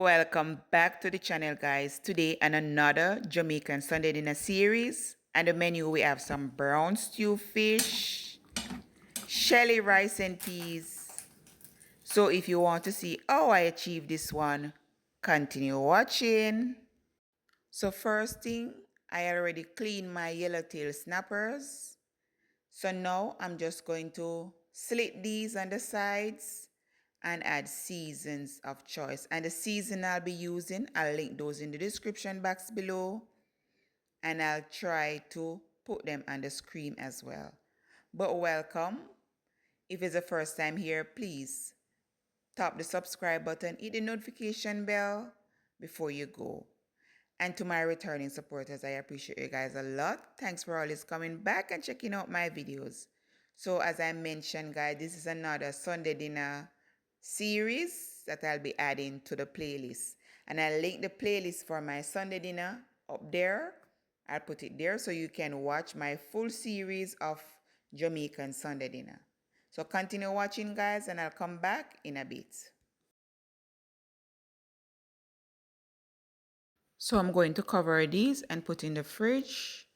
Welcome back to the channel, guys. Today and another Jamaican Sunday dinner series. And the menu, we have some brown stew fish, shelly rice and peas. So if you want to see how I achieved this one, continue watching. So first thing, I already cleaned my yellowtail snappers. So now I'm just going to slit these on the sides and add seasons of choice. And the season I'll be using, I'll link those in the description box below. And I'll try to put them on the screen as well. But welcome. If it's the first time here, please tap the subscribe button, hit the notification bell before you go. And to my returning supporters, I appreciate you guys a lot. Thanks for always coming back and checking out my videos. So as I mentioned, guys, this is another Sunday dinner series that I'll be adding to the playlist. And I'll link the playlist for my Sunday dinner up there. I'll put it there so you can watch my full series of Jamaican Sunday dinner. So continue watching, guys, and I'll come back in a bit. So I'm going to cover these and put in the fridge.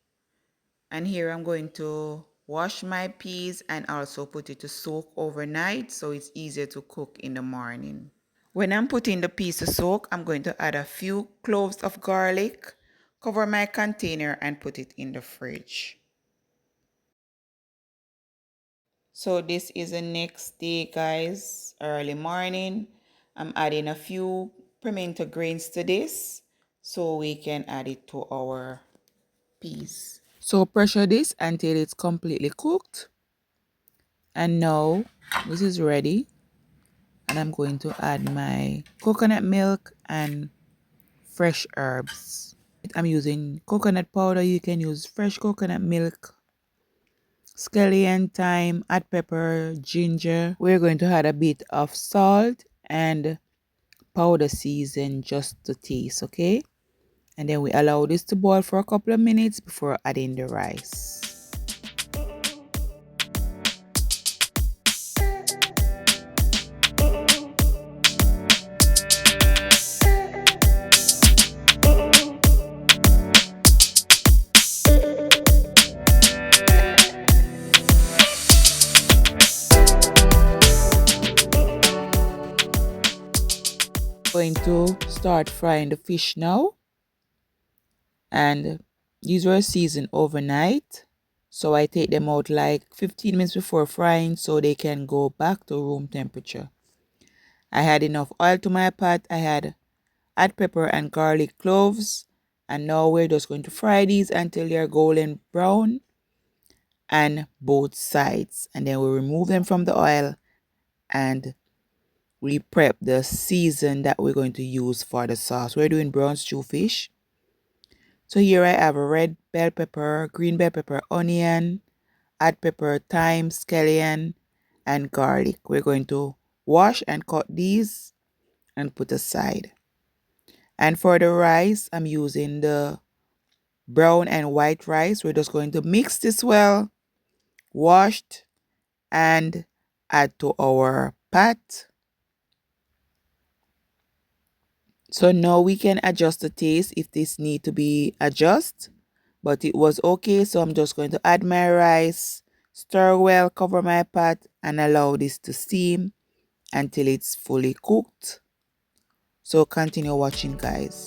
And here I'm going to wash my peas and also put it to soak overnight so it's easier to cook in the morning. When I'm putting the peas to soak, I'm going to add a few cloves of garlic, cover my container and put it in the fridge. So this is the next day, guys, early morning. I'm adding a few pimento grains to this so we can add it to our peas. So pressure this until it's completely cooked. And now this is ready. And I'm going to add my coconut milk and fresh herbs. I'm using coconut powder. You can use fresh coconut milk, scallion, thyme, hot pepper, ginger. We're going to add a bit of salt and powder season just to taste, okay? And then we allow this to boil for a couple of minutes before adding the rice. Going to start frying the fish now, and these were seasoned overnight, so I take them out like 15 minutes before frying so they can go back to room temperature. I had enough oil to my pot. I had hot pepper and garlic cloves, and now we're just going to fry these until they're golden brown and both sides, and then we'll remove them from the oil and we prep the season that we're going to use for the sauce. We're doing brown stew fish. So here I have a red bell pepper, green bell pepper, onion, hot pepper, thyme, scallion, and garlic. We're going to wash and cut these and put aside. And for the rice, I'm using the brown and white rice. We're just going to mix this well, washed, and add to our pot. So now we can adjust the taste if this need to be adjusted, but it was okay. So I'm just going to add my rice, stir well, cover my pot, and allow this to steam until it's fully cooked. So continue watching, guys.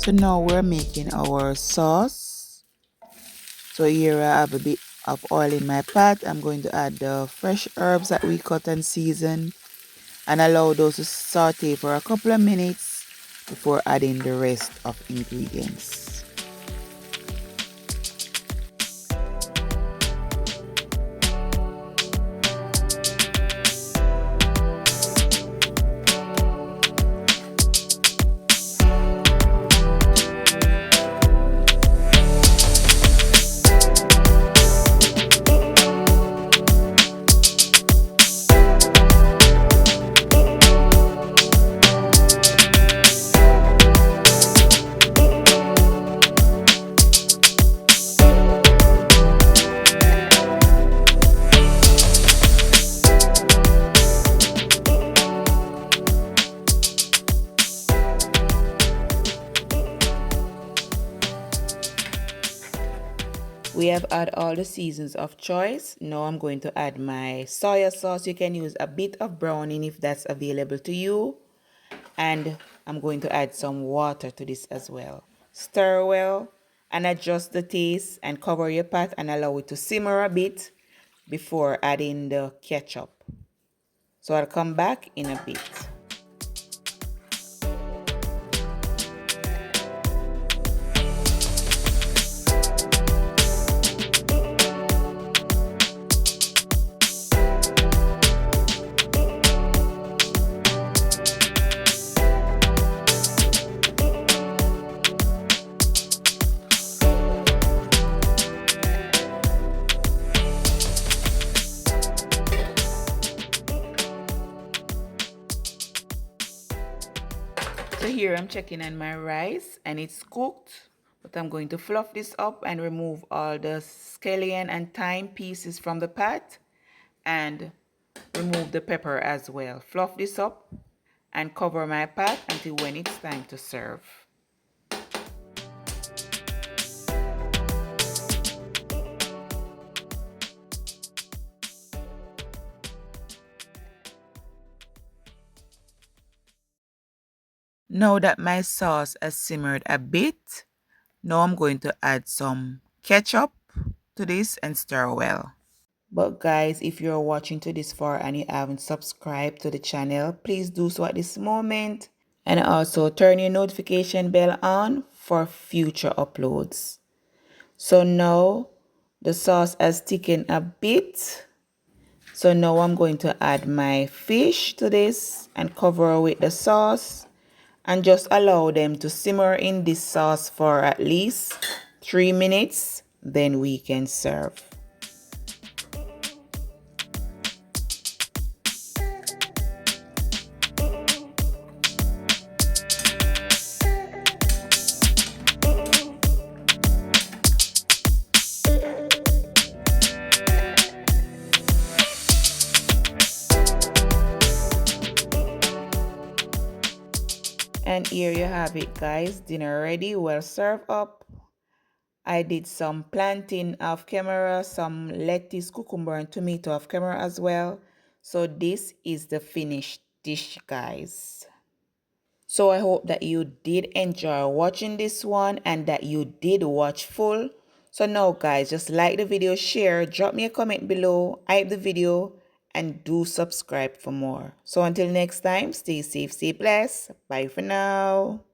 So now we're making our sauce. So here I have a bit of oil in my pot. I'm going to add the fresh herbs that we cut and season and allow those to saute for a couple of minutes before adding the rest of ingredients. We have added all the seasons of choice. Now I'm going to add my soy sauce. You can use a bit of browning if that's available to you. And I'm going to add some water to this as well. Stir well and adjust the taste and cover your pot and allow it to simmer a bit before adding the ketchup. So I'll come back in a bit. So here I'm checking on my rice and it's cooked, but I'm going to fluff this up and remove all the scallion and thyme pieces from the pot and remove the pepper as well. Fluff this up and cover my pot until when it's time to serve. Now that my sauce has simmered a bit, now I'm going to add some ketchup to this and stir well. But guys, if you're watching to this far and you haven't subscribed to the channel, please do so at this moment. And also turn your notification bell on for future uploads. So now the sauce has thickened a bit. So now I'm going to add my fish to this and cover with the sauce and just allow them to simmer in this sauce for at least 3 minutes. Then we can serve. And here you have it, guys. Dinner ready, well served up. I did some plantain off camera, some lettuce, cucumber, and tomato off camera as well. So this is the finished dish, guys. So I hope that you did enjoy watching this one and that you did watch full. So now, guys, just like the video, share, drop me a comment below, hype the video, and do subscribe for more. So until next time, stay safe, stay blessed. Bye for now.